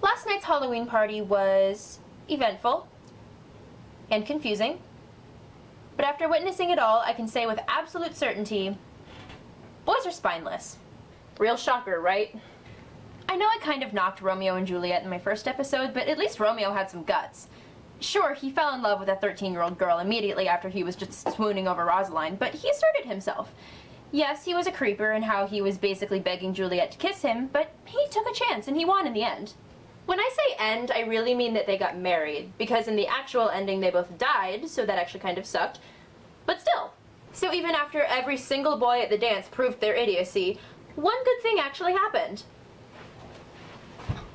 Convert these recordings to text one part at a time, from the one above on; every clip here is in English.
Last night's Halloween party was eventful and confusing, but after witnessing it all, I can say with absolute certainty, boys are spineless. Real shocker, right? I know I kind of knocked Romeo and Juliet in my first episode, but at least Romeo had some guts. Sure, he fell in love with a 13-year-old girl immediately after he was just swooning over Rosaline, but he asserted himself. Yes, he was a creeper in how he was basically begging Juliet to kiss him, but he took a chance and he won in the end. When I say end, I really mean that they got married, because in the actual ending they both died, so that actually kind of sucked. But still. So even after every single boy at the dance proved their idiocy, one good thing actually happened.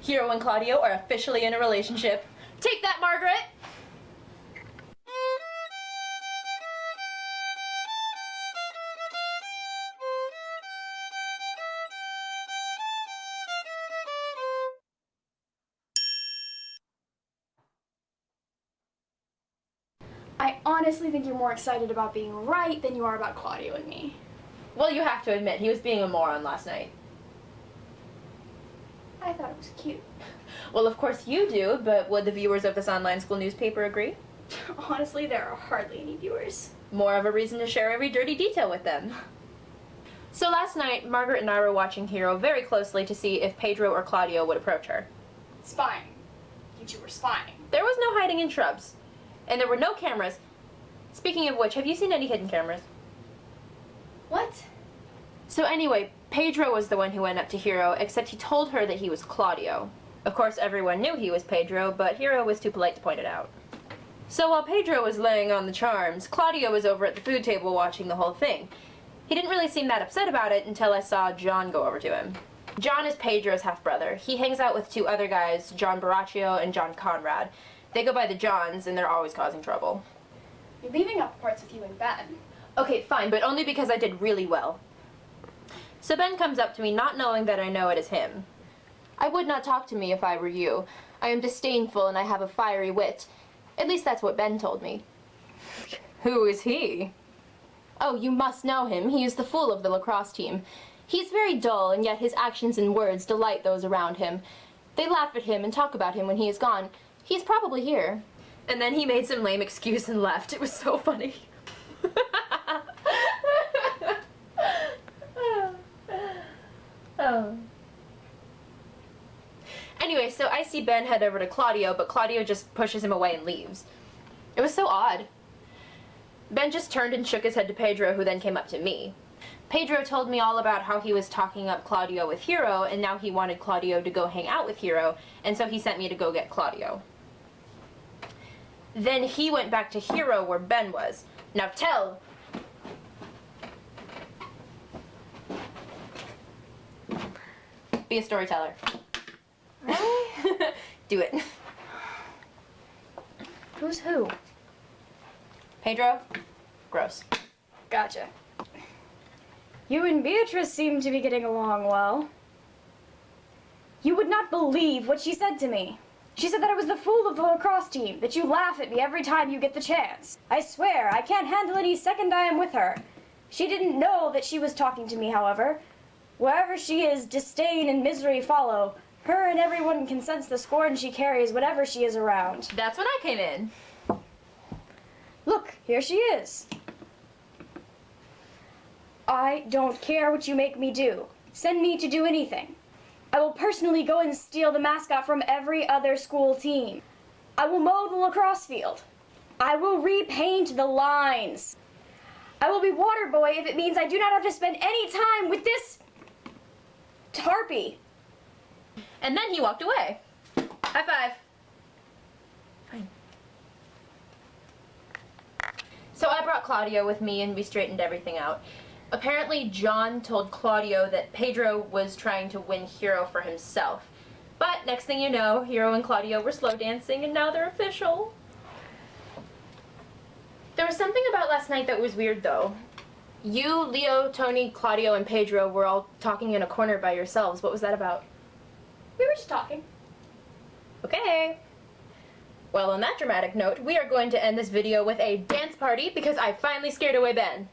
Hero and Claudio are officially in a relationship. Take that, Margaret! I honestly think you're more excited about being right than you are about Claudio and me. Well, you have to admit, he was being a moron last night. I thought it was cute. Well, of course you do, but would the viewers of this online school newspaper agree? Honestly, there are hardly any viewers. More of a reason to share every dirty detail with them. So last night, Margaret and I were watching Hero very closely to see if Pedro or Claudio would approach her. Spying. You two were spying. There was no hiding in shrubs. And there were no cameras. Speaking of which, have you seen any hidden cameras? What? So anyway, Pedro was the one who went up to Hero, except he told her that he was Claudio. Of course, everyone knew he was Pedro, but Hero was too polite to point it out. So while Pedro was laying on the charms, Claudio was over at the food table watching the whole thing. He didn't really seem that upset about it until I saw John go over to him. John is Pedro's half-brother. He hangs out with two other guys, John Baraccio and John Conrad. They go by the Johns, and they're always causing trouble. You're leaving out the parts with you and Ben. Okay, fine, but only because I did really well. So Ben comes up to me, not knowing that I know it is him. I would not talk to me if I were you. I am disdainful and I have a fiery wit. At least that's what Ben told me. Who is he? Oh, you must know him. He is the fool of the lacrosse team. He is very dull, and yet his actions and words delight those around him. They laugh at him and talk about him when he is gone. He's probably here. And then he made some lame excuse and left. It was so funny. Oh. Anyway, so I see Ben head over to Claudio, but Claudio just pushes him away and leaves. It was so odd. Ben just turned and shook his head to Pedro, who then came up to me. Pedro told me all about how he was talking up Claudio with Hero, and now he wanted Claudio to go hang out with Hero, and so he sent me to go get Claudio. Then he went back to Hero where Ben was. Now tell! Be a storyteller. Really? Do it. Who's who? Pedro? Gross. Gotcha. You and Beatrice seem to be getting along well. You would not believe what she said to me. She said that I was the fool of the lacrosse team, that you laugh at me every time you get the chance. I swear, I can't handle any second I am with her. She didn't know that she was talking to me, however. Wherever she is, disdain and misery follow. Her and everyone can sense the scorn she carries whenever she is around. That's when I came in. Look, here she is. I don't care what you make me do. Send me to do anything. I will personally go and steal the mascot from every other school team. I will mow the lacrosse field. I will repaint the lines. I will be water boy if it means I do not have to spend any time with this Tarpy. And then he walked away. High five. Fine. So I brought Claudio with me and we straightened everything out. Apparently John told Claudio that Pedro was trying to win Hero for himself. But next thing you know, Hero and Claudio were slow dancing and now they're official. There was something about last night that was weird though. You, Leo, Tony, Claudio, and Pedro were all talking in a corner by yourselves. What was that about? We were just talking. Okay. Well, on that dramatic note, we are going to end this video with a dance party because I finally scared away Ben.